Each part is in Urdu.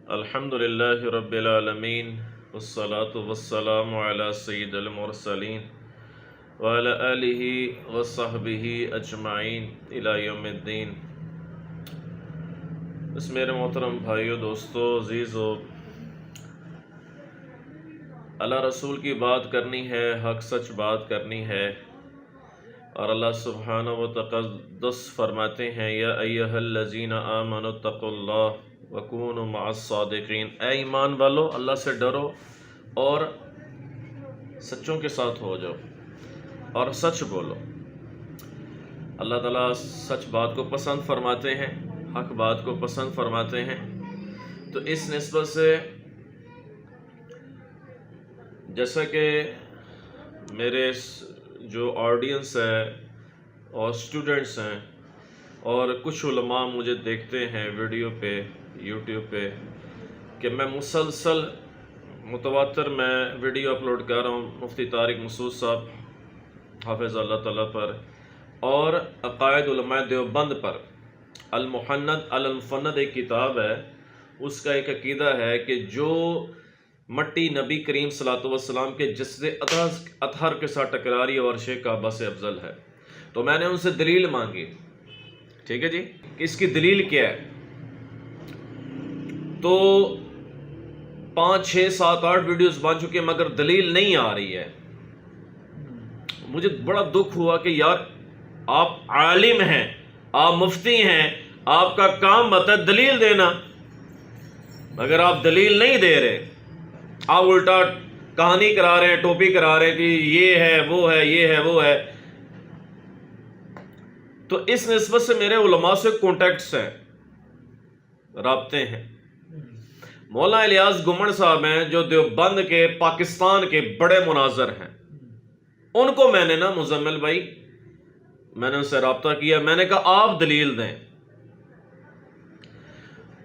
الحمدللہ رب العالمین والصلاة والسلام علی سید المرسلین وعلی آلہ وصحبہ اجمعین الی یوم الدین۔ اس میرے محترم بھائیو، دوستو، عزیزو، اللہ رسول کی بات کرنی ہے، حق سچ بات کرنی ہے، اور اللہ سبحانہ و تقدس فرماتے ہیں یا ایہا الذین آمنوا اتقوا اللہ وکونوا مع الصادقین، اے ایمان والو، اللہ سے ڈرو اور سچوں کے ساتھ ہو جاؤ اور سچ بولو۔ اللہ تعالیٰ سچ بات کو پسند فرماتے ہیں، حق بات کو پسند فرماتے ہیں۔ تو اس نسبت سے جیسا کہ میرے جو آڈینس ہے اور اسٹوڈنٹس ہیں اور کچھ علماء مجھے دیکھتے ہیں ویڈیو پہ، یوٹیوب پہ، کہ میں مسلسل متواتر میں ویڈیو اپلوڈ کر رہا ہوں مفتی طارق مسعود صاحب حافظ اللہ تعالیٰ پر، اور عقائد علماء دیوبند پر۔ المحند المفند ایک کتاب ہے، اس کا ایک عقیدہ ہے کہ جو مٹی نبی کریم صلی اللہ علیہ وسلم کے جسد اطہر کے ساتھ ٹکرا رہی ہے اور عرش کعبہ سے افضل ہے۔ تو میں نے ان سے دلیل مانگی، ٹھیک ہے جی، کہ اس کی دلیل کیا ہے؟ تو 5 6 7 8 ویڈیوز بن چکے مگر دلیل نہیں آ رہی ہے۔ مجھے بڑا دکھ ہوا کہ یار، آپ عالم ہیں، آپ مفتی ہیں، آپ کا کام بتا ہے دلیل دینا، مگر آپ دلیل نہیں دے رہے، آپ الٹا کہانی کرا رہے ہیں، ٹوپی کرا رہے ہیں کہ یہ ہے وہ ہے، یہ ہے وہ ہے۔ تو اس نسبت سے میرے علماء سے کانٹیکٹس ہیں، رابطے ہیں۔ مولانا الیاس گمن صاحب ہیں جو دیوبند کے پاکستان کے بڑے مناظر ہیں، ان کو میں نے نا مزمل بھائی، میں نے ان سے رابطہ کیا، میں نے کہا آپ دلیل دیں۔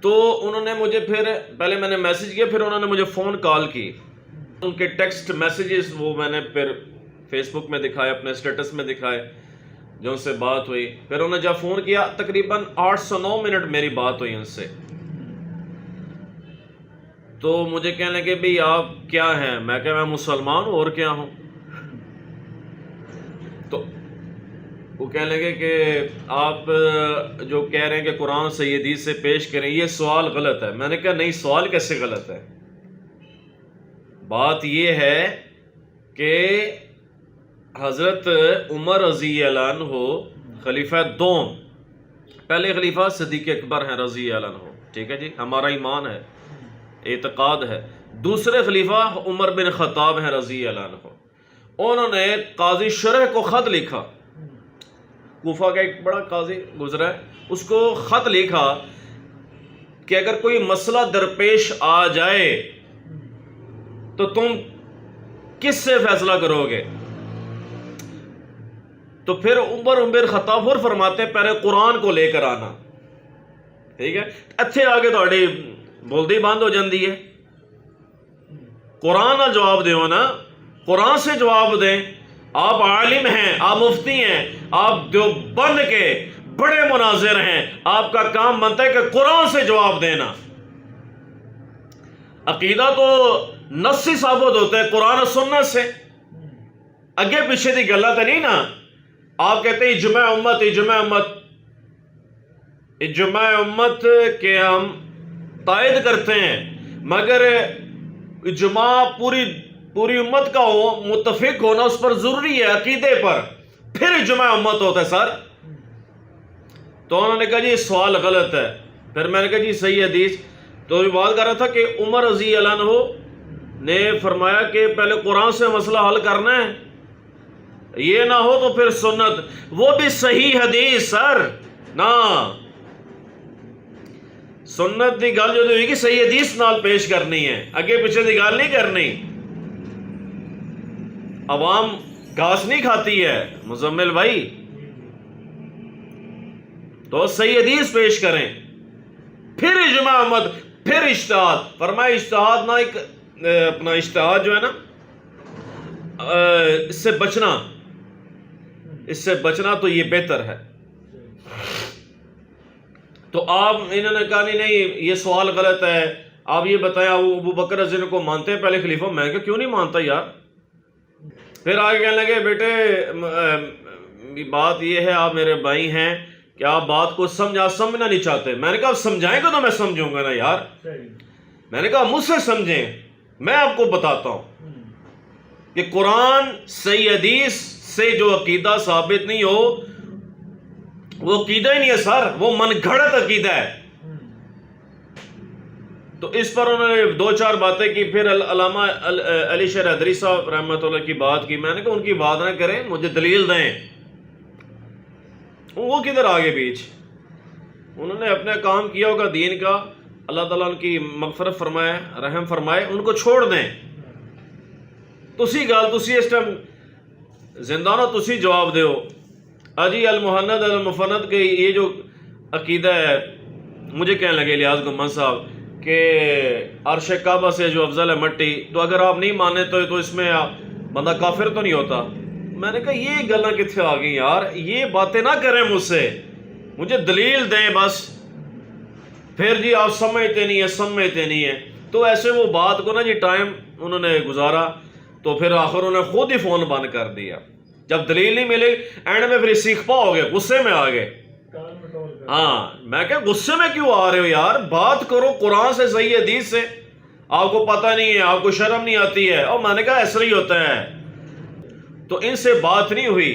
تو انہوں نے مجھے پہلے میں نے میسج کیا، پھر انہوں نے مجھے فون کال کی۔ ان کے ٹیکسٹ میسیجز وہ میں نے پھر فیس بک میں دکھائے، اپنے سٹیٹس میں دکھائے جو ان سے بات ہوئی۔ پھر انہوں نے جب فون کیا، تقریباً 8 سے 9 منٹ میری بات ہوئی ان سے۔ تو مجھے کہنے لگے بھئی آپ کیا ہیں؟ میں کہا میں مسلمان ہوں، اور کیا ہوں؟ تو وہ کہنے لگے کہ آپ جو کہہ رہے ہیں کہ قرآن سے یہ حدیث سے پیش کریں، یہ سوال غلط ہے۔ میں نے کہا نہیں، سوال کیسے غلط ہے؟ بات یہ ہے کہ حضرت عمر رضی اللہ عنہ خلیفہ دوم، پہلے خلیفہ صدیق اکبر ہیں رضی اللہ عنہ، ٹھیک ہے جی، ہمارا ایمان ہے، اعتقاد ہے۔ دوسرے خلیفہ عمر بن خطاب ہیں رضی اللہ عنہ۔ انہوں نے قاضی شرح کو خط لکھا، کوفہ کا ایک بڑا قاضی گزرا ہے، اس کو خط لکھا کہ اگر کوئی مسئلہ درپیش آ جائے تو تم کس سے فیصلہ کرو گے؟ تو پھر عمر بن خطاب فرماتے ہیں پہلے قرآن کو لے کر آنا، ٹھیک ہے؟ اتھے آگے تھوڑی بولدی بند ہو جاندی ہے۔ قرآن نہ جواب دیو نا، قرآن سے جواب دیں۔ آپ عالم ہیں، آپ مفتی ہیں، آپ دیوبند کے بڑے مناظر ہیں، آپ کا کام بنتا ہے کہ قرآن سے جواب دینا۔ عقیدہ تو نصی ثابت ہوتا ہے قرآن و سنت سے، اگے پیچھے دی گلہ تو نہیں نا۔ آپ کہتے ہیں اجماع امت، اجماع امت، اجماع امت کے ہم تائید کرتے ہیں، مگر اجماع پوری امت کا ہو، متفق ہونا اس پر ضروری ہے، عقیدے پر، پھر اجماع امت ہوتا ہے سر۔ تو انہوں نے کہا جی یہ سوال غلط ہے۔ پھر میں نے کہا جی صحیح حدیث۔ تو یہ بات کر رہا تھا کہ عمر رضی اللہ عنہ نے فرمایا کہ پہلے قرآن سے مسئلہ حل کرنا ہے، یہ نہ ہو تو پھر سنت، وہ بھی صحیح حدیث سر نا، سنت دی گل جو ہوئی کہ صحیح حدیث نال پیش کرنی ہے، اگے پیچھے دی گل نہیں کرنی۔ عوام گھاس نہیں کھاتی ہے مزمل بھائی، تو صحیح حدیث پیش کریں، پھر اجماع امت، پھر اجتہاد۔ فرمایا اجتہاد نہ، ایک اپنا اجتہاد جو ہے نا، اس سے بچنا تو یہ بہتر ہے۔ تو آپ انہوں نے کہا نہیں یہ سوال غلط ہے، آپ یہ بتائیں ابو بکر رضی اللہ عنہ کو مانتے ہیں پہلے خلیفہ؟ میں کہا کیوں نہیں مانتا یار. پھر آگے کہنے لگے بیٹے بات یہ ہے آپ میرے بھائی ہیں کہ آپ بات کو سمجھنا نہیں چاہتے. میں نے کہا سمجھائیں گے تو میں سمجھوں گا نا یار. میں نے کہا مجھ سے سمجھیں، میں آپ کو بتاتا ہوں کہ قرآن صحیح حدیث سے جو عقیدہ ثابت نہیں ہو وہ عقیدہ ہی نہیں ہے سر، وہ من گھڑت عقیدہ ہے. تو اس پر انہوں نے دو چار باتیں کی. پھر علامہ علی شیر حیدری صاحب رحمۃ اللہ کی بات کی. میں نے کہا ان کی بات نہ کریں، مجھے دلیل دیں. وہ کدھر آگے بیچ، انہوں نے اپنا کام کیا ہوگا دین کا، اللہ تعالیٰ ان کی مغفرت فرمائے، رحم فرمائے، ان کو چھوڑ دیں. تسی اس ٹائم زندانہ تسی جواب دیو. اجی المحند المفند کے یہ جو عقیدہ ہے، مجھے کہنے لگے الیاس گمان صاحب کہ عرش کعبہ سے جو افضل ہے مٹی، تو اگر آپ نہیں مانے تو اس میں بندہ کافر تو نہیں ہوتا. میں نے کہا یہ گلاں کتنے آ گئی یار، یہ باتیں نہ کریں مجھ سے، مجھے دلیل دیں بس. پھر جی آپ سمجھتے نہیں ہیں. تو ایسے وہ بات کو نا جی ٹائم انہوں نے گزارا، تو پھر آخر انہوں نے خود ہی فون بند کر دیا. جب دلیل نہیں ملے اینڈ میں پھر سیکھپا ہو گئے، غصے میں آ گئے. ہاں میں کہ غصے میں کیوں آ رہے ہو یار، بات کرو قرآن سے صحیح حدیث سے. آپ کو پتہ نہیں ہے، آپ کو شرم نہیں آتی ہے. اور میں نے کہا ایسا ہی ہوتا ہے. تو ان سے بات نہیں ہوئی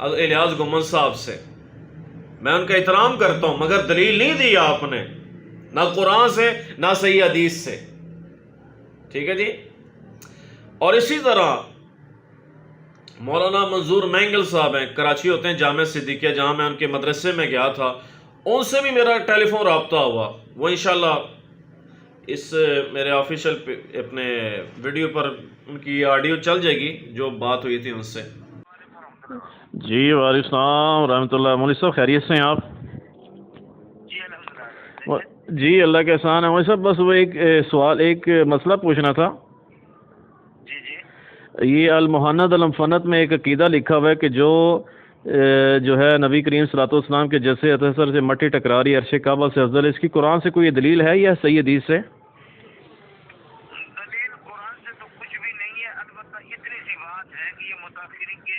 الیاس گمان صاحب سے. میں ان کا احترام کرتا ہوں، مگر دلیل نہیں دی آپ نے، نہ قرآن سے نہ صحیح حدیث سے. ٹھیک ہے جی. اور اسی طرح مولانا منظور مینگل صاحب ہیں، کراچی ہوتے ہیں، جامعہ صدیقیہ جہاں میں ان کے مدرسے میں گیا تھا، ان سے بھی میرا ٹیلی فون رابطہ ہوا. وہ انشاءاللہ اس میرے آفیشیل اپنے ویڈیو پر ان کی آڈیو چل جائے گی جو بات ہوئی تھی ان سے. جی وعلیکم السلام رحمۃ اللہ. مولوی صاحب خیریت سے ہیں آپ؟ جی اللہ کے احسان ہے. مولوی صاحب بس وہ ایک سوال، ایک مسئلہ پوچھنا تھا. یہ المحند المفند میں ایک عقیدہ لکھا ہوا ہے کہ جو ہے نبی کریم صلی اللہ علیہ وسلم کے جیسے اثر سے مٹی ٹکرا رہی عرش کعبہ سے افضل، اس کی قرآن سے کوئی دلیل ہے یا صحیح حدیث سے؟ دلیل قرآن سے تو کچھ بھی نہیں ہے، البتہ اتنی سی بات ہے کہ یہ متاثرین کے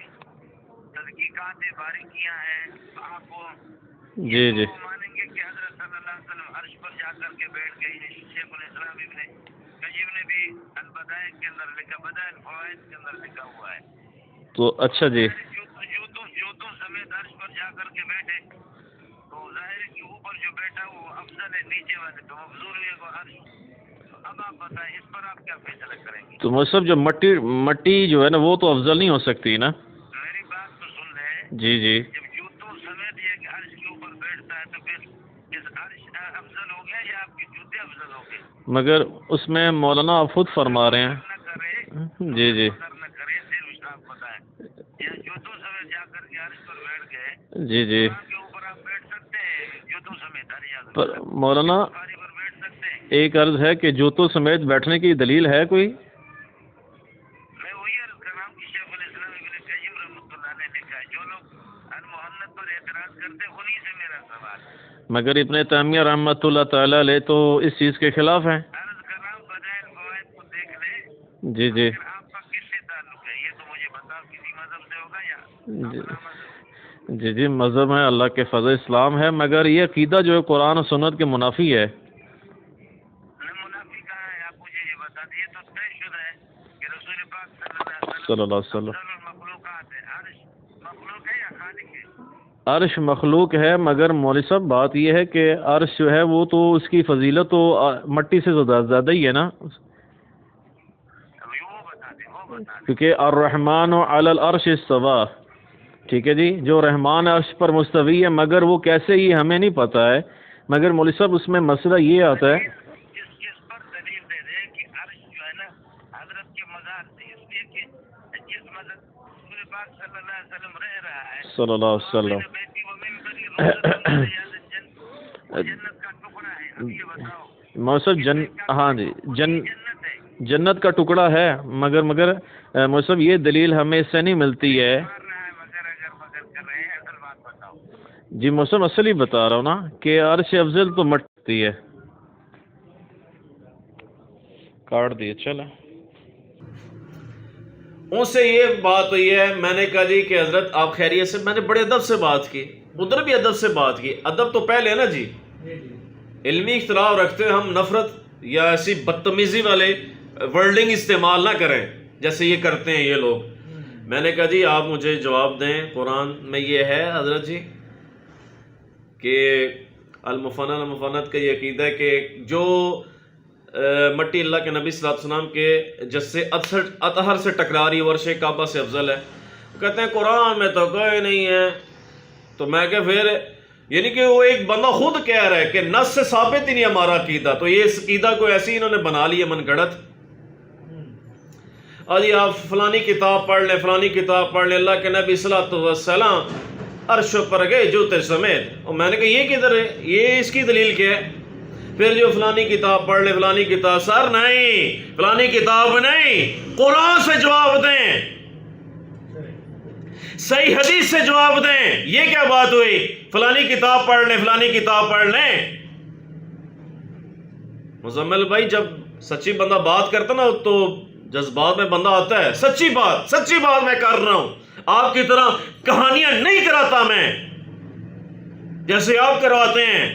تحقیقات باریکیاں ہیں. آپ جی جی مانیں گے کہ حضرت صلی اللہ علیہ وسلم عرش پر جا کر کے بیٹھ گئے. شیخ الاسلام ابن قیم نے بھی البدائع کے اندر لکھا، بدائع الفوائد کے اندر لکھا ہوا ہے. تو اچھا جی، جو تم سمیت عرش پر جا کر کے بیٹھے تو ظاہر ہے کہ اوپر جو بیٹھا وہ افضل ہے، نیچے والے تو مفضول ہوئے وہ عرش. اب آپ بتائیں اس پر آپ کیا فیصلہ کریں گے؟ تو مطلب جو مٹی جو ہے نا وہ تو افضل نہیں ہو سکتی نا. میری بات تو سن لیں. جی جی. جب جوتوں سمیت یہ کہ عرش کے اوپر بیٹھتا ہے تو پھر اس عرش افضل ہو گیا یا آپ کے جوتے افضل ہو گئے؟ مگر اس میں مولانا آپ خود فرما رہے ہیں. نہ کرے جی جی نہ کرے صرف آپ بتائیں. یہ جوتوں سمیت جا کر کے عرش پر بیٹھ گئے، جی جی. قرآن کے اوپر آپ بیٹھ سکتے ہیں جوتوں سمیت؟ پر مولانا بخاری پر بیٹھ سکتے ہیں؟ ایک عرض ہے کہ جوتوں سمیت بیٹھنے کی دلیل ہے کوئی؟ میں وہی عرض کر رہا ہوں کہ شیخ الاسلام ابن قیم رحمۃ اللہ نے لکھا ہے. جو لوگ المحند پر اعتراض کرتے ہیں انہی سے میرا سوال ہے. مگر ابن تیمیہ رحمۃ اللہ تعالیٰ علیہ تو اس چیز کے خلاف ہیں. عرض کر رہا ہوں بدائع الفوائد کو دیکھ لیں. جی جی پھر آپ کا کس سے تعلق ہے یہ تو مجھے بتاؤ، کسی مذہب سے ہوگا یا اپنا مذہب؟ جی جی مذہب ہے اللہ کے فضل اسلام ہے، مگر یہ عقیدہ جو ہے قرآن و سنت کے منافی ہے. منافی کہاں ہے؟ آپ مجھے یہ بتا دیے. تو طے شدہ ہے کہ رسول پاک صلی اللہ علیہ وسلم افضل المخلوقات ہے. عرش مخلوق ہے یا خالق ہے؟ عرش مخلوق ہے، مگر مولوی صاحب بات یہ ہے کہ عرش جو ہے وہ تو اس کی فضیلت تو مٹی سے زیادہ ہی ہے نا. وہ بتا دیں. کیونکہ الرحمن علی العرش استویٰ، ٹھیک ہے جی، جو رحمان عرش پر مستوی ہے، مگر وہ کیسے یہ ہمیں نہیں پتہ ہے. مگر مولوی صاحب اس میں مسئلہ یہ آتا ہے، اس پر دلیل دے دے کہ عرش جو ہے نا حضرت کے مزار سے، اس لیے کہ جس مذہب رسول پاک صلی اللہ علیہ وسلم رہ رہا ہے صلی اللہ علیہ وسلم، جنت کا ٹکڑا ہے. اب یہ بتاؤ مولوی صاحب ہاں جی جنت ہے. جنت کا ٹکڑا ہے، مگر مولوی صاحب یہ دلیل ہمیں اس سے نہیں ملتی ہے. مگر کر رہے ہیں. اصل بات بتاؤ. جی مولوی صاحب اصل ہی بتا رہا ہوں نا کہ عرش افضل تو مٹی ہے. کاٹ دیے. چلیں ان سے یہ بات ہوئی ہے. میں نے کہا جی کہ حضرت آپ خیریت سے؟ میں نے بڑے ادب سے بات کی, ادھر بھی ادب سے بات کی. ادب تو پہلے ہے نا جی, علمی اختلاف رکھتے ہم نفرت یا ایسی بدتمیزی والے ورڈنگ استعمال نہ کریں جیسے یہ کرتے ہیں یہ لوگ. میں نے کہا جی آپ مجھے جواب دیں, قرآن میں یہ ہے حضرت جی کہ المفنت کا یہ عقیدہ ہے کہ جو مٹی اللہ کے نبی صلی اللہ علیہ وسلم کے جس سے اطہر سے ٹکراری ورش کعبہ سے افضل ہے. کہتے ہیں قرآن میں تو کوئی نہیں ہے. تو میں کہ پھر یعنی کہ وہ ایک بندہ خود کہہ رہا ہے کہ نص سے ثابت ہی نہیں ہمارا عقیدہ, تو یہ اس عقیدہ کو ایسی انہوں نے بنا لی ہے من گھڑت. جی آپ فلانی کتاب پڑھ لیں, فلانی کتاب پڑھ لیں, اللہ کے نبی صلی اللہ علیہ وسلم عرش پر گئے جوتے سمیت. اور میں نے کہا یہ کدھر ہے, یہ اس کی دلیل کیا ہے؟ پھر جو فلانی کتاب پڑھ لیں, فلانی کتاب. سر نہیں, فلانی کتاب نہیں, قرآن سے جواب دیں, صحیح حدیث سے جواب دیں. یہ کیا بات ہوئی فلانی کتاب پڑھ لیں, فلانی کتاب پڑھ لیں؟ مزمل بھائی جب سچی بندہ بات کرتا نا تو جذبات میں بندہ آتا ہے. سچی بات میں کر رہا ہوں, آپ کی طرح کہانیاں نہیں کراتا میں جیسے آپ کرواتے ہیں.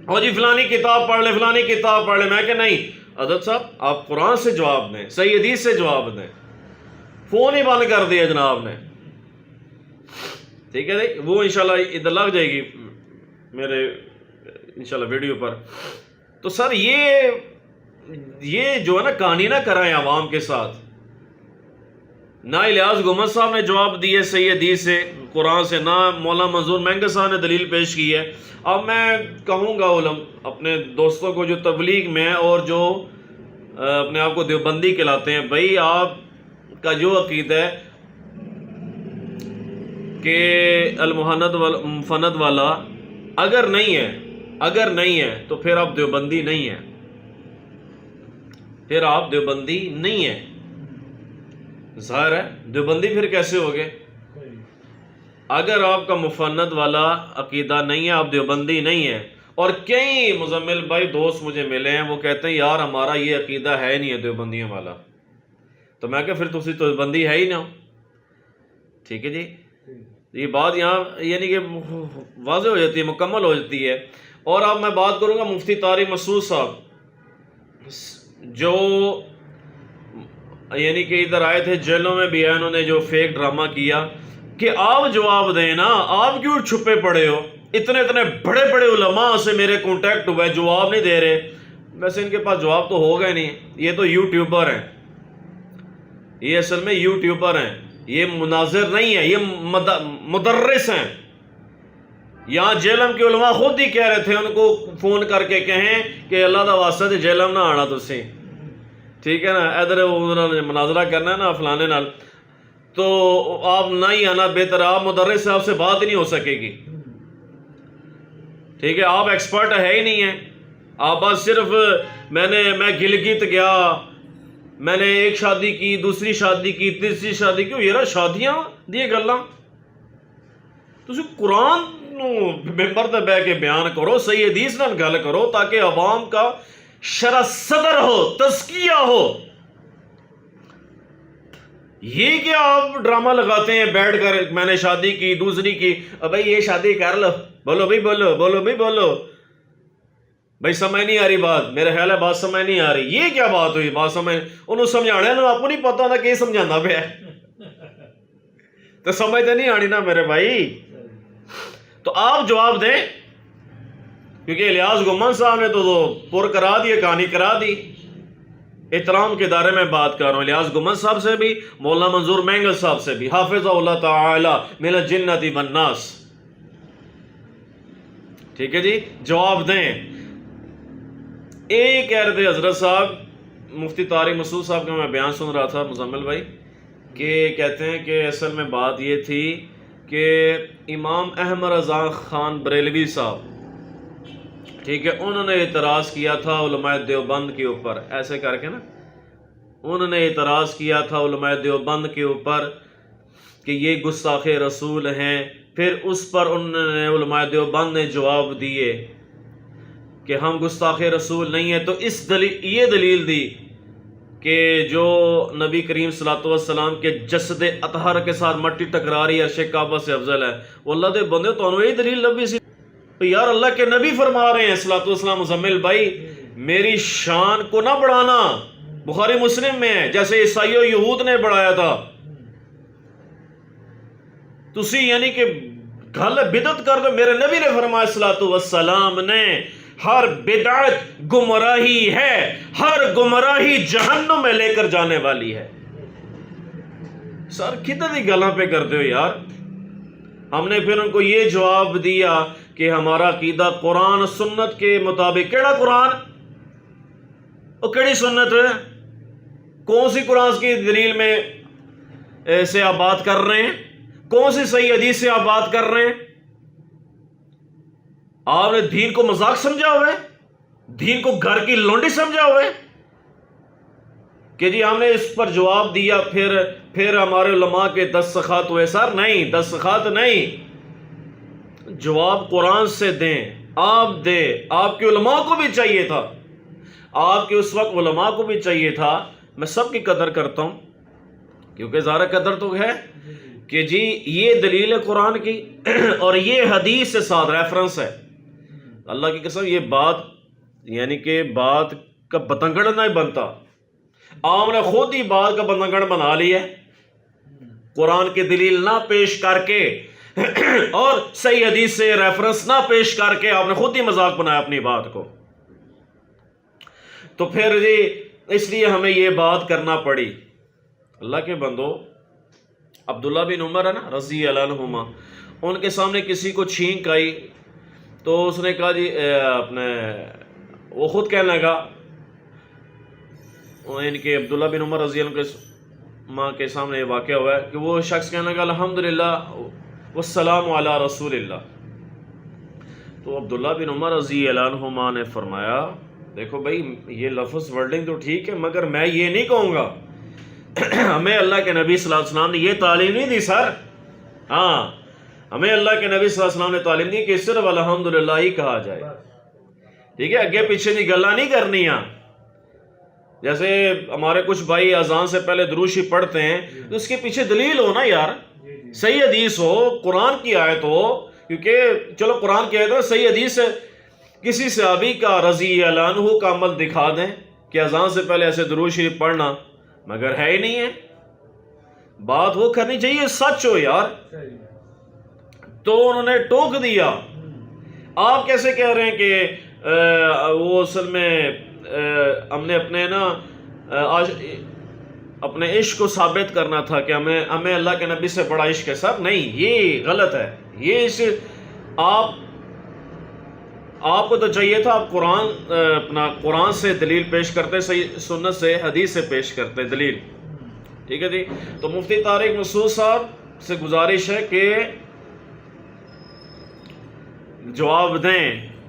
اور جی فلانی کتاب پڑھ لیں, فلانی کتاب پڑھ لیں. میں کہ نہیں حضرت صاحب آپ قرآن سے جواب دیں, صحیح حدیث سے جواب دیں. فون ہی بند کر دیا جناب نے. ٹھیک ہے جی, وہ انشاءاللہ ادھر لگ جائے گی میرے انشاءاللہ ویڈیو پر. تو سر یہ جو ہے نا کہانی نہ کرائیں عوام کے ساتھ. نہ الیاس گمت صاحب نے جواب دیے صحیح حدیث سے قرآن سے, نہ مولانا منظور مہنگا صاحب نے دلیل پیش کی ہے. اب میں کہوں گا اپنے دوستوں کو جو تبلیغ میں اور جو اپنے آپ کو دیوبندی کہلاتے ہیں, بھائی آپ کا جو عقیدہ ہے کہ المفند والا اگر نہیں ہے تو پھر آپ دیوبندی نہیں ہیں, پھر آپ دیوبندی نہیں ہیں. ظاہر ہے دیوبندی پھر کیسے ہوگے؟ اگر آپ کا مفند والا عقیدہ نہیں ہے آپ دیوبندی نہیں ہیں. اور کئی مزمل بھائی دوست مجھے ملے ہیں, وہ کہتے ہیں یار ہمارا یہ عقیدہ ہے نہیں ہے دیوبندیوں والا. تو میں کہ پھر تسی تو دیوبندی ہے ہی نہ. ٹھیک ہے جی, یہ بات یہاں یعنی کہ واضح ہو جاتی ہے, مکمل ہو جاتی ہے. اور اب میں بات کروں گا مفتی طارق مسعود صاحب, جو یعنی کہ ادھر آئے تھے, جیلوں میں بھی ہے, انہوں نے جو فیک ڈرامہ کیا کہ آپ جواب دیں نا, آپ کیوں چھپے پڑے ہو؟ اتنے بڑے علماء سے میرے کانٹیکٹ ہوا ہے, جواب نہیں دے رہے. ویسے ان کے پاس جواب تو ہوگا نہیں, یہ تو یوٹیوبر ہیں, یہ اصل میں یوٹیوبر ہیں, یہ مناظر نہیں ہے, یہ مدرس ہیں. یہاں جیلم کے علماء خود ہی کہہ رہے تھے ان کو فون کر کے کہیں کہ اللہ دا واسطہ تے جیلم نہ آنا تسی, ٹھیک ہے نا, ادھر مناظرہ کرنا ہے نا فلانے نال, تو آپ نہ ہی آنا بہتر. آپ مدرس صاحب سے بات ہی نہیں ہو سکے گی. ٹھیک ہے, آپ ایکسپرٹ ہے ہی نہیں ہیں. آپ بس صرف میں گلگت گیا, میں نے ایک شادی کی, دوسری شادی کی, تیسری شادی کی. یہ رہا شادیاں دی گلاں. تسی قرآن ممبر تے بیٹھ کے بیان کرو, صحیح حدیث نال گل کرو, تاکہ عوام کا شرح صدر ہو, تزکیہ ہو. یہ کیا آپ ڈرامہ لگاتے ہیں بیٹھ کر, میں نے شادی کی, دوسری کی, بھائی یہ شادی کر لو, بولو بھائی بھائی سمجھ نہیں آ رہی بات, میرا خیال ہے بات سمجھ نہیں آ رہی. یہ کیا بات ہوئی بات سمجھ, انہوں سمجھانے نا, آپ کو نہیں پتا ہوتا کہ یہ سمجھانا پہ ہے, تو سمجھ تو نہیں آنی نا میرے بھائی. تو آپ جواب دیں, کیونکہ الیاس گمن صاحب نے تو پر کرا دی, کہانی کرا دی. احترام کے دائرے میں بات کر رہا ہوں, الیاس گمن صاحب سے بھی, مولانا منظور مہنگل صاحب سے بھی, حافظ اللہ تعالی من الجنۃ والناس. ٹھیک ہے جی, جواب دیں. ایک کہہ رہے تھے حضرت صاحب, مفتی طارق مسعود صاحب کا میں بیان سن رہا تھا مزمل بھائی, کہ کہتے ہیں کہ اصل میں بات یہ تھی کہ امام احمد رضا خان بریلوی صاحب, ٹھیک ہے, انہوں نے اعتراض کیا تھا علماء دیوبند کے اوپر, ایسے کر کے نا انہوں نے اعتراض کیا تھا علماء دیوبند کے اوپر کہ یہ گستاخ رسول ہیں. پھر اس پر انہوں نے علماء دیوبند نے جواب دیے. کہ ہم گستاخ رسول نہیں ہیں، تو یہ دلیل دی کہ جو نبی کریم صلی اللہ علیہ وسلم کے جسد اطہر کے ساتھ مٹی ٹکرا رہی عرش کعبہ سے افضل ہے، وہ اللہ دے بندے تو انہوں یہی دلیل لبی سی یار اللہ کے نبی فرما رہے ہیں صلی اللہ علیہ وسلم مزمل بھائی میری شان کو نہ بڑھانا، بخاری مسلم میں ہے، جیسے عیسائی و یہود نے بڑھایا تھا، تسی یعنی کہ گل بدعت کر دو، میرے نبی نے فرمایا صلی اللہ علیہ وسلم نے ہر بدعت گمراہی ہے، ہر گمراہی جہنم میں لے کر جانے والی ہے۔ سر کتنی گلاں پہ کرتے ہو یار۔ ہم نے پھر ان کو یہ جواب دیا کہ ہمارا عقیدہ قرآن سنت کے مطابق، کیڑا قرآن اور کیڑی سنت ہے؟ کون سی قرآن کی دلیل میں سے آپ بات کر رہے ہیں؟ کون سی صحیح حدیث سے آپ بات کر رہے ہیں؟ آپ نے دین کو مذاق سمجھا ہوا ہے، دین کو گھر کی لونڈی سمجھا ہوا ہے کہ جی ہم نے اس پر جواب دیا، پھر ہمارے علماء کے دستخط ہوئے۔ سر نہیں، دستخط نہیں، جواب قرآن سے دیں، آپ دیں۔ آپ کے علماء کو بھی چاہیے تھا، آپ کے اس وقت علماء کو بھی چاہیے تھا۔ میں سب کی قدر کرتا ہوں کیونکہ ظاہر قدر تو ہے کہ جی یہ دلیل ہے قرآن کی اور یہ حدیث سے ساتھ ریفرنس ہے۔ اللہ کی قسم یہ بات یعنی کہ بات کا بتنگڑ نہیں بنتا، آپ نے خود ہی بات کا بتنگڑ بنا لیا ہے قرآن کی دلیل نہ پیش کر کے اور صحیح حدیث سے ریفرنس نہ پیش کر کے آپ نے خود ہی مذاق بنایا اپنی بات کو۔ تو پھر جی اس لیے ہمیں یہ بات کرنا پڑی۔ اللہ کے بندو، عبداللہ بن عمر ہے نا رضی اللہ عنہما، ان کے سامنے کسی کو چھینک آئی تو اس نے کہا جی وہ خود کہنے لگا، ان کے عبداللہ بن عمر رضی اللہ عنہ کے سامنے یہ واقعہ ہوا ہے کہ وہ شخص کہنے لگا الحمدللہ والسلام علی رسول اللہ۔ تو عبداللہ بن عمر رضی اللہ عنہما نے فرمایا دیکھو بھائی یہ لفظ ورڈنگ تو ٹھیک ہے مگر میں یہ نہیں کہوں گا، ہمیں اللہ کے نبی صلی اللہ علیہ وسلم نے یہ تعلیم نہیں دی سر۔ ہاں ہمیں اللہ کے نبی صلی اللہ علیہ وسلم نے تعلیم دی کہ صرف الحمدللہ ہی کہا جائے، ٹھیک ہے، اگے پیچھے کی گلاں نہیں کرنی ہیں۔ جیسے ہمارے کچھ بھائی اذان سے پہلے درود شریف پڑھتے ہیں تو اس کے پیچھے دلیل ہو نا یار، صحیح حدیث ہو، قرآن کی آیت ہو، کیونکہ چلو قرآن کی آیت ہو، صحیح حدیث ہے، کسی صحابی کا رضی اللہ عنہ کا عمل دکھا دیں کہ اذان سے پہلے ایسے درود شریف پڑھنا، مگر ہے ہی نہیں ہے۔ بات وہ کرنی چاہیے سچ ہو یار۔ تو انہوں نے ٹوک دیا۔ آپ کیسے کہہ رہے ہیں کہ وہ اصل میں ہم نے اپنے عشق کو ثابت کرنا تھا کہ ہمیں اللہ کے نبی سے بڑا عشق ہے؟ سر نہیں، یہ غلط ہے۔ یہ آپ کو تو چاہیے تھا آپ قرآن سے دلیل پیش کرتے، صحیح سنت سے حدیث سے پیش کرتے دلیل، ٹھیک ہے جی۔ تو مفتی طارق مسعود صاحب سے گزارش ہے کہ جواب دیں۔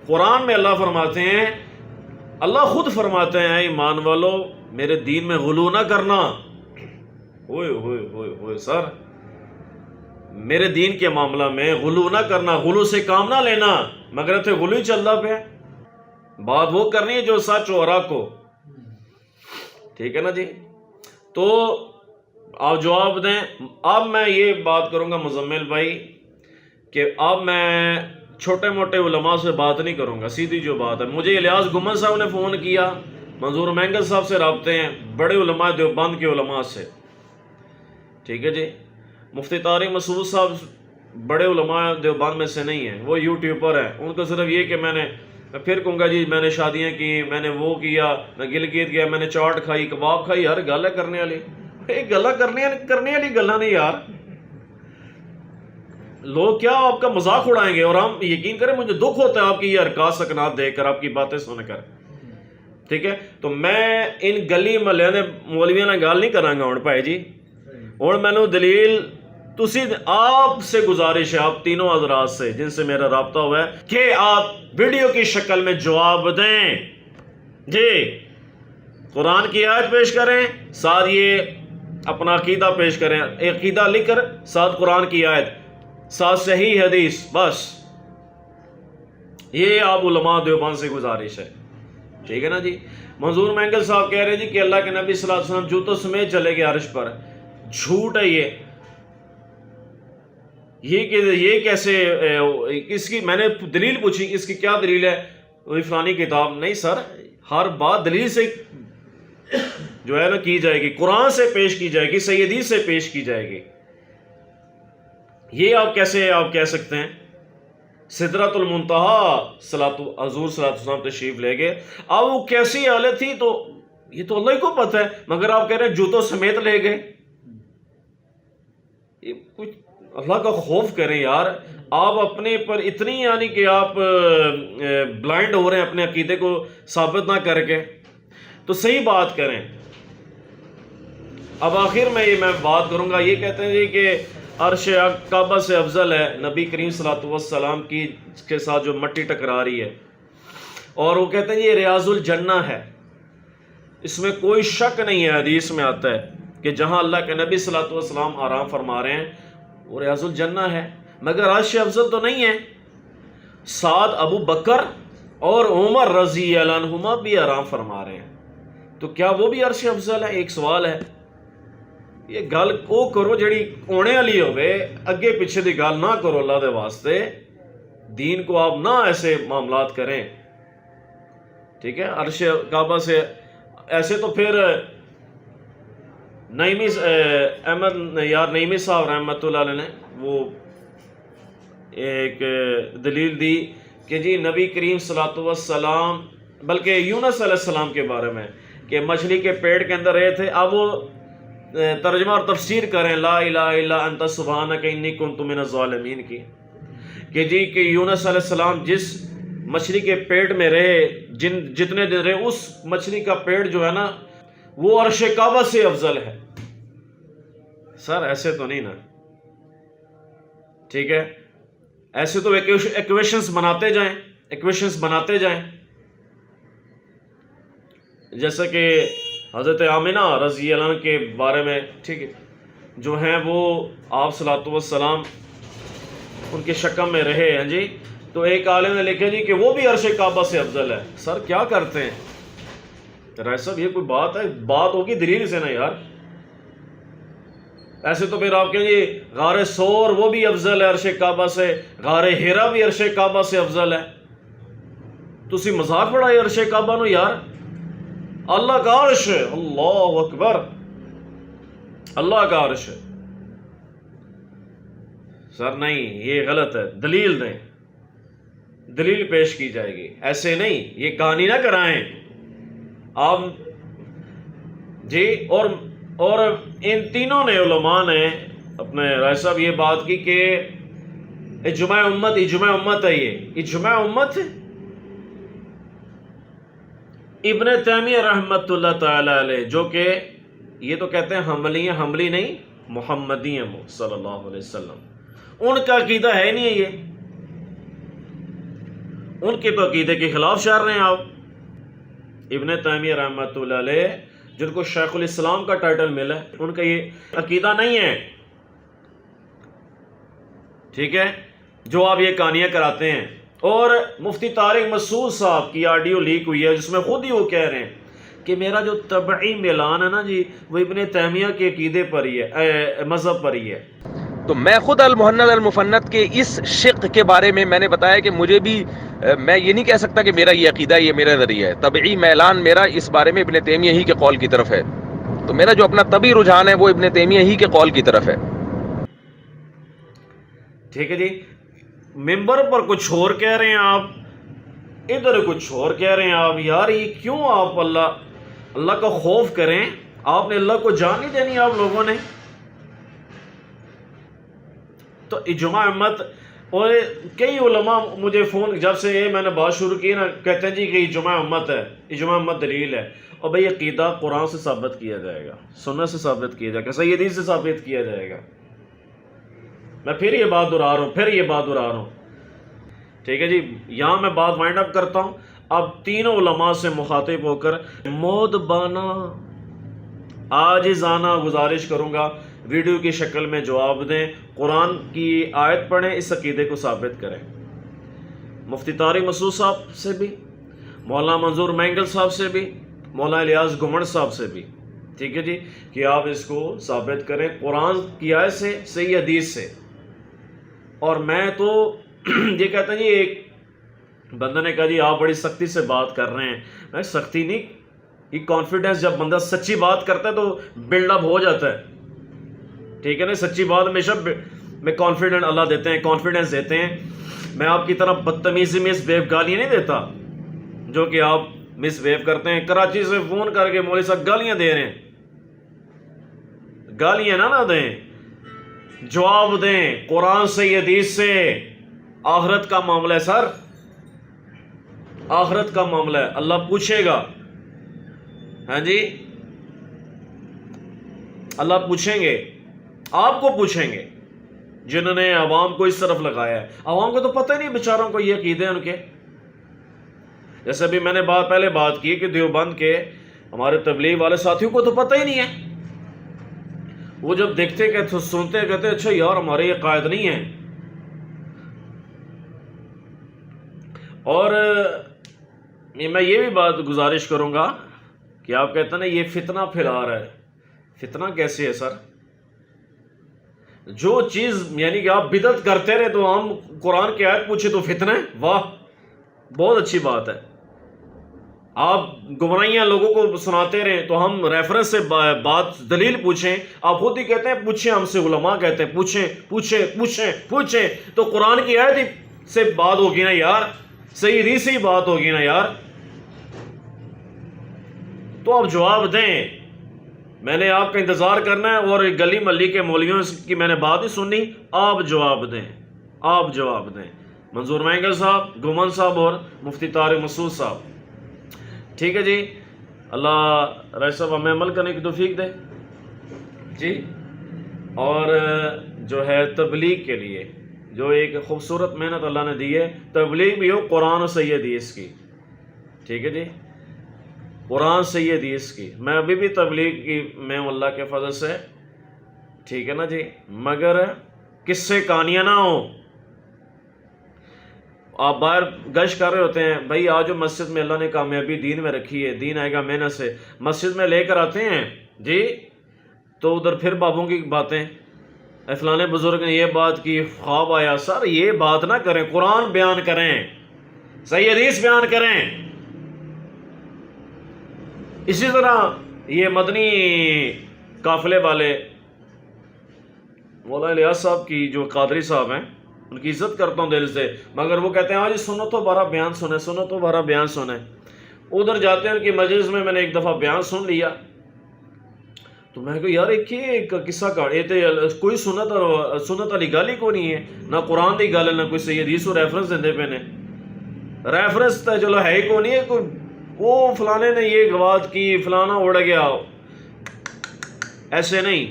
قرآن میں اللہ فرماتے ہیں، اللہ خود فرماتے ہیں ایمان والو میرے دین میں غلو نہ کرنا۔ ہوئے ہوئے ہوئے ہوئے سر، میرے دین کے معاملہ میں غلو نہ کرنا، غلو سے کام نہ لینا، مگر اتنے غلو ہی چل رہا پہ۔ بات وہ کرنی ہے جو سچ ہو رہا کو، ٹھیک ہے نا جی۔ تو آپ جواب دیں۔ اب میں یہ بات کروں گا مزمل بھائی کہ اب میں چھوٹے موٹے علماء سے بات نہیں کروں گا، سیدھی جو بات ہے۔ مجھے الیاس گمن صاحب نے فون کیا، منظور مینگل صاحب سے رابطے ہیں، بڑے علماء دیوبند کے علماء سے، ٹھیک ہے جی۔ مفتی طارق مسعود صاحب بڑے علماء دیوبند میں سے نہیں ہیں، وہ یوٹیوبر ہیں۔ ان کو صرف یہ کہ میں پھر کہوں گا جی میں نے شادیاں کی، میں نے وہ کیا، میں گلگت گیا، میں نے چاٹ کھائی، کباب کھائی، ہر گل ہے کرنے والی، ایک گلا کرنے والی گلا نہیں یار۔ لوگ کیا آپ کا مذاق اڑائیں گے، اور ہم یقین کریں مجھے دکھ ہوتا ہے آپ کی یہ حرکات سکنات دیکھ کر، آپ کی باتیں سن کر، ٹھیک ہے۔ تو میں ان گلی محلے نے مولویاں نے گال نہیں کرانگا ہوں بھائی جی۔ اور میں نے دلیل آپ سے گزارش ہے، آپ تینوں حضرات سے جن سے میرا رابطہ ہوا ہے، کہ آپ ویڈیو کی شکل میں جواب دیں جی، قرآن کی آیت پیش کریں، ساتھ یہ اپنا عقیدہ پیش کریں، عقیدہ لکھ کر ساتھ قرآن کی آیت، ساتھ صحیح حدیث، بس یہ آپ علماء دیوبند سے گزارش ہے، ٹھیک ہے نا جی۔ منظور مینگل صاحب کہہ رہے ہیں جی کہ اللہ کے نبی صلی اللہ علیہ وسلم جوتوں سمیت چلے گئے عرش پر، جھوٹ ہے یہ کیسے، اس کی میں نے دلیل پوچھی، اس کی کیا دلیل ہے؟ وہی فلانی کتاب، نہیں سر، ہر بات دلیل سے جو ہے نا کی جائے گی، قرآن سے پیش کی جائے گی، صحیح حدیث سے پیش کی جائے گی۔ یہ آپ کیسے آپ کہہ سکتے ہیں؟ سدرۃ المنتہا حضور صلی اللہ علیہ وسلم تشریف لے گئے، اب وہ کیسی حالت تھی تو یہ تو اللہ ہی کو پتہ ہے، مگر آپ کہہ رہے ہیں جوتوں سمیت لے گئے۔ یہ کچھ اللہ کا خوف کریں یار، آپ اپنے پر اتنی یعنی کہ آپ بلائنڈ ہو رہے ہیں اپنے عقیدے کو ثابت نہ کر کے، تو صحیح بات کریں۔ اب آخر میں بات کروں گا، یہ کہتے ہیں جی کہ عرش کعبہ سے افضل ہے، نبی کریم صلی اللہ علیہ وسلم کے ساتھ جو مٹی ٹکرا رہی ہے، اور وہ کہتے ہیں یہ ریاض الجنہ ہے، اس میں کوئی شک نہیں ہے، حدیث میں آتا ہے کہ جہاں اللہ کے نبی صلی اللہ علیہ وسلم آرام فرما رہے ہیں وہ ریاض الجنہ ہے، مگر عرش افضل تو نہیں ہے۔ ساتھ ابو بکر اور عمر رضی اللہ عنہما بھی آرام فرما رہے ہیں، تو کیا وہ بھی عرش افضل ہے؟ ایک سوال ہے۔ یہ گل وہ کرو جڑی ہونے والی ہوئے، اگے پیچھے دی گل نہ کرو اللہ دے واسطے، دین کو آپ نہ ایسے معاملات کریں، ٹھیک ہے؟ عرش کعبہ سے ایسے تو پھر احمد یار نعیمی صاحب رحمۃ اللہ علیہ نے وہ ایک دلیل دی کہ جی نبی کریم صلی اللہ علیہ وسلم، بلکہ یونس علیہ السلام کے بارے میں، کہ مچھلی کے پیٹ کے اندر رہے تھے، اب وہ ترجمہ اور تفسیر کریں لا الہ الا انت سبحانک انی کنت من الظالمین کی، کہ جی کہ یونس علیہ السلام جس مچھلی کے پیٹ میں رہے، جتنے دن رہے، اس مچھلی کا پیٹ جو ہے نا وہ عرش کعبہ سے افضل ہے۔ سر ایسے تو نہیں نا، ٹھیک ہے؟ ایسے تو ایکویشنز بناتے جائیں، جیسا کہ حضرت آمنہ رضی اللہ عنہ کے بارے میں، ٹھیک ہے، جو ہیں وہ آپ صلی اللہ علیہ وسلم ان کے شکم میں رہے ہیں جی، تو ایک عالم نے لکھا جی کہ وہ بھی عرش کعبہ سے افضل ہے۔ سر کیا کرتے ہیں رائے صاحب؟ یہ کوئی بات ہے؟ بات ہوگی دلیل سے نا یار۔ ایسے تو پھر آپ کہیں جی غار سور وہ بھی افضل ہے عرش کعبہ سے، غار ہیرا بھی عرش کعبہ سے افضل ہے، تسی مذاق بڑھائے عرش کعبہ نو یار۔ اللہ کا عرش ہے، اللہ اکبر، اللہ کا عرش ہے۔ سر نہیں، یہ غلط ہے، دلیل دیں، دلیل پیش کی جائے گی، ایسے نہیں، یہ کہانی نہ کرائیں آپ جی۔ اور ان تینوں نے علماء نے اپنے رائے صاحب یہ بات کی کہ اجماع امت ہے، یہ اجماع امت ہے۔ ابن تیمیہ رحمۃ اللہ تعالی علیہ جو کہ یہ تو کہتے ہیں حملی نہیں، محمدی ہیں وہ صلی اللہ علیہ وسلم، ان کا عقیدہ ہے نہیں ہے یہ، ان کے تو عقیدے کے خلاف شہر رہے ہیں آپ۔ ابن تیمیہ رحمۃ اللہ علیہ جن کو شیخ الاسلام کا ٹائٹل ملا ہے، ان کا یہ عقیدہ نہیں ہے، ٹھیک ہے، جو آپ یہ کہانیاں کراتے ہیں۔ اور مفتی طارق مسعود صاحب کی آڈیو لیک ہوئی ہے جس میں خود ہی وہ کہہ رہے ہیں کہ میرا جو طبعی میلان ہے نا جی وہ ابن تیمیہ کے عقیدے پر ہی ہے، مذہب پر ہی ہے۔ تو میں خود المحند المفند کے اس شق کے بارے میں نے بتایا کہ مجھے بھی، میں یہ نہیں کہہ سکتا کہ میرا یہ عقیدہ یہ میرا ذریعہ ہے، طبعی میلان میرا اس بارے میں ابن تیمیہ ہی کے قول کی طرف ہے، تو میرا جو اپنا طبعی رجحان ہے وہ ابن تیمیہ ہی کے قول کی طرف ہے۔ ٹھیک ہے جی، ممبر پر کچھ اور کہہ رہے ہیں آپ، ادھر کچھ اور کہہ رہے ہیں آپ، یار یہ کیوں؟ آپ اللہ کا خوف کریں، آپ نے اللہ کو جان نہیں دینی آپ لوگوں نے۔ تو اجماع امت، اور کئی علماء مجھے فون جب سے یہ میں نے بات شروع کی نا کہتے ہیں جی کہ اجماع امت ہے، اجماع امت دلیل ہے، اور بھئی عقیدہ قرآن سے ثابت کیا جائے گا، سنت سے ثابت کیا جائے گا، صحیح حدیث سے ثابت کیا جائے گا۔ میں پھر یہ بات دہرا رہا ہوں، ٹھیک ہے جی۔ یہاں میں بات وائنڈ اپ کرتا ہوں۔ اب تینوں علماء سے مخاطب ہو کر مودبانہ عاجزانہ گزارش کروں گا، ویڈیو کی شکل میں جواب دیں، قرآن کی آیت پڑھیں، اس عقیدے کو ثابت کریں۔ مفتی طارق مسعود صاحب سے بھی، مولانا منظور مینگل صاحب سے بھی، مولانا الیاس گمن صاحب سے بھی، ٹھیک ہے جی، کہ آپ اس کو ثابت کریں قرآن کی آیت سے، صحیح حدیث سے۔ اور میں تو یہ کہتا ہوں جی، ایک بندہ نے کہا جی آپ بڑی سختی سے بات کر رہے ہیں، میں سختی نہیں، یہ کانفیڈنس، جب بندہ سچی بات کرتا ہے تو بلڈ اپ ہو جاتا ہے، ٹھیک ہے نا، سچی بات ہمیشہ میں کانفیڈنٹ اللہ دیتے ہیں، کانفیڈنس دیتے ہیں۔ میں آپ کی طرف بدتمیزی مس بیو گالیاں نہیں دیتا جو کہ آپ مس بیو کرتے ہیں، کراچی سے فون کر کے مولوی صاحب گالیاں دے رہے ہیں، گالیاں نہ دیں، جواب دیں قرآن سے، حدیث سے۔ آخرت کا معاملہ ہے سر، آخرت کا معاملہ ہے، اللہ پوچھے گا، ہاں جی، اللہ پوچھیں گے، آپ کو پوچھیں گے جنہوں نے عوام کو اس طرف لگایا ہے۔ عوام کو تو پتہ ہی نہیں بیچاروں کو یہ عقیدے ہیں ان کے۔ جیسے ابھی میں نے پہلے بات کی کہ دیوبند کے ہمارے تبلیغ والے ساتھیوں کو تو پتہ ہی نہیں ہے، وہ جب دیکھتے کہ سنتے کہتے اچھا یار ہمارے یہ قائد نہیں ہیں۔ اور میں یہ بھی بات گزارش کروں گا کہ آپ کہتے ہیں نا یہ فتنہ پھیلا رہا ہے، فتنہ کیسے ہے سر؟ جو چیز یعنی کہ آپ بدعت کرتے رہے تو ہم قرآن کی آیت پوچھے تو فتنہ ہے، واہ بہت اچھی بات ہے۔ آپ گمراہیاں لوگوں کو سناتے رہیں تو ہم ریفرنس سے بات دلیل پوچھیں، آپ خود ہی کہتے ہیں پوچھیں ہم سے، علماء کہتے ہیں پوچھیں پوچھیں پوچھیں پوچھیں، تو قرآن کی آیت سے بات ہوگی نا یار، صحیح حدیث سے ہی بات ہوگی نا یار، تو آپ جواب دیں۔ میں نے آپ کا انتظار کرنا ہے، اور گلی ملی کے مولویوں کی میں نے بات ہی سننی، آپ جواب دیں، آپ جواب دیں، منظور مینگل صاحب، گمن صاحب اور مفتی طارق مسعود صاحب، ٹھیک ہے جی۔ اللہ رائے صاحب ہمیں عمل کرنے کی توفیق دے جی۔ اور جو ہے تبلیغ کے لیے جو ایک خوبصورت محنت اللہ نے دی ہے، تبلیغ بھی ہو قرآن و صحیح حدیث کی، ٹھیک ہے جی، قرآن صحیح حدیث کی۔ میں ابھی بھی تبلیغ کی میں ہوں اللہ کے فضل سے، ٹھیک ہے نا جی، مگر قصے کہانیاں نہ ہوں۔ آپ باہر گشت کر رہے ہوتے ہیں، بھائی آج جو مسجد میں اللہ نے کامیابی دین میں رکھی ہے، دین آئے گا محنت سے، مسجد میں لے کر آتے ہیں جی، تو ادھر پھر بابوں کی باتیں، فلانے بزرگ نے یہ بات کی، خواب آیا، سر یہ بات نہ کریں، قرآن بیان کریں، صحیح حدیث بیان کریں۔ اسی طرح یہ مدنی قافلے والے مولانا الیاس صاحب کی جو قادری صاحب ہیں، ان کی عزت کرتا ہوں دل سے، مگر وہ کہتے ہیں آج سنو تو بارہ بیان سنیں، سنو تو بارہ بیان سنیں۔ ادھر جاتے ہیں ان کی مجلس میں نے ایک دفعہ بیان سن لیا، تو میں کہا یار ایک قصہ کہاڑے تھے، کوئی سنت والی گل ہی کو نہیں ہے، نہ قرآن دی گل ہے، نہ کوئی صحیح حدیث و ریفرنس دیندے پہ نے، ریفرنس تو چلو ہے ہی کو نہیں ہے، کوئی وہ فلانے نے یہ بات کی، فلانا اڑ گیا، ایسے نہیں۔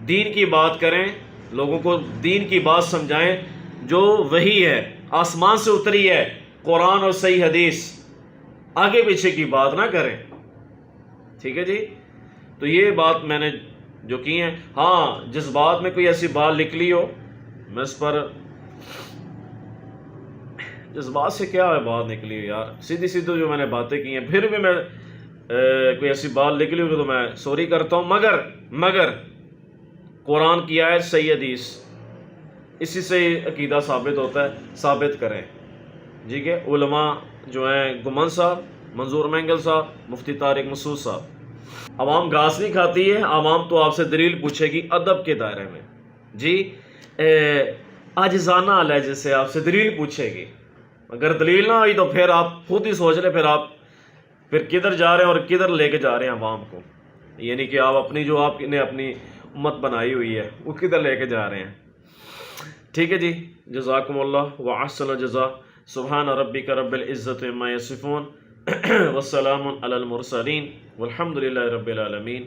دین کی بات کریں، لوگوں کو دین کی بات سمجھائیں جو وحی ہے، آسمان سے اتری ہے، قرآن اور صحیح حدیث، آگے پیچھے کی بات نہ کریں، ٹھیک ہے جی۔ تو یہ بات میں نے جو کی ہے، ہاں جس بات میں کوئی ایسی بات نکلی ہو، میں اس پر جس بات سے کیا ہے بات نکلی ہو یار، سیدھی سیدھی جو میں نے باتیں کی ہیں، پھر بھی میں کوئی ایسی بات نکلی ہو تو میں سوری کرتا ہوں، مگر قرآن کی آیت صحیح حدیث، اسی سے عقیدہ ثابت ہوتا ہے، ثابت کریں، ٹھیک ہے۔ علماء جو ہیں گمن صاحب، منظور مینگل صاحب، مفتی طارق مسعود صاحب، عوام گھاس نہیں کھاتی ہے، عوام تو آپ سے دلیل پوچھے گی ادب کے دائرے میں جی، عاجزانہ لہجے سے آپ سے دلیل پوچھے گی، اگر دلیل نہ آئی تو پھر آپ خود ہی سوچ لیں پھر کدھر جا رہے ہیں اور کدھر لے کے جا رہے ہیں عوام کو، یعنی کہ آپ اپنی جو آپ نے اپنی امت بنائی ہوئی ہے وہ کدھر لے کے جا رہے ہیں، ٹھیک ہے جی۔ جزاکم اللہ وأحسن الجزاء، سبحان ربک رب العزت عما یصفون، والسلام علی المرسلین، والحمد للہ رب العالمین۔